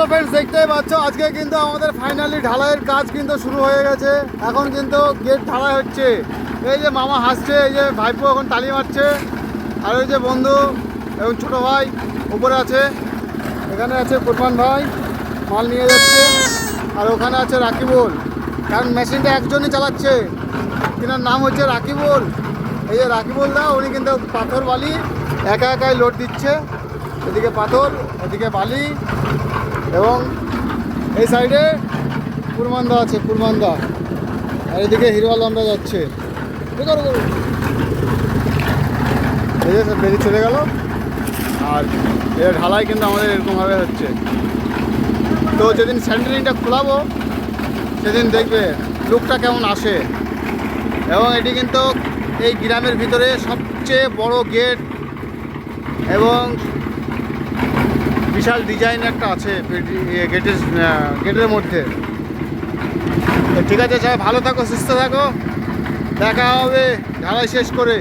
Friends, দেখতেই পাচ্ছ আজকে কিন্তু আমাদের ফাইনালি ঢালাইয়ের কাজ কিন্তু শুরু হয়ে গেছে। এখন কিন্তু গেট ঢালাই হচ্ছে। এই যে মামা হাসছে, এই যে ভাইপো এখন তালি মারছে, আর ওই যে বন্ধু এবং ছোটো ভাই উপরে আছে। এখানে আছে কুরবান ভাই মাল নিয়ে যাচ্ছে, আর ওখানে আছে রাকিবুল, কারণ মেশিনটা একজনই চালাচ্ছে, তিনার নাম হচ্ছে রাকিবুল। এই যে রাকিবুল দা, উনি কিন্তু পাথর বালি একা একাই লোড দিচ্ছে। এদিকে পাথর, এদিকে বালি, এবং এই সাইডে কুরবানদা আছে, কুরবানদা, আর এদিকে হিরো আলমরা যাচ্ছে। এই যে বেরিয়ে চলে গেল। আর এর ঢালাই কিন্তু আমাদের এরকমভাবে হচ্ছে। তো যেদিন স্যান্ডেলিংটা খোলাবো সেদিন দেখবে লুকটা কেমন আসে। এবং এটি কিন্তু এই গ্রামের ভিতরে সবচেয়ে বড় গেট এবং বিশাল ডিজাইন একটা আছে গেটের মধ্যে। ঠিক আছে, সবাই ভালো থাকো, সুস্থ থাকো, দেখা হবে ঢালাই শেষ করে।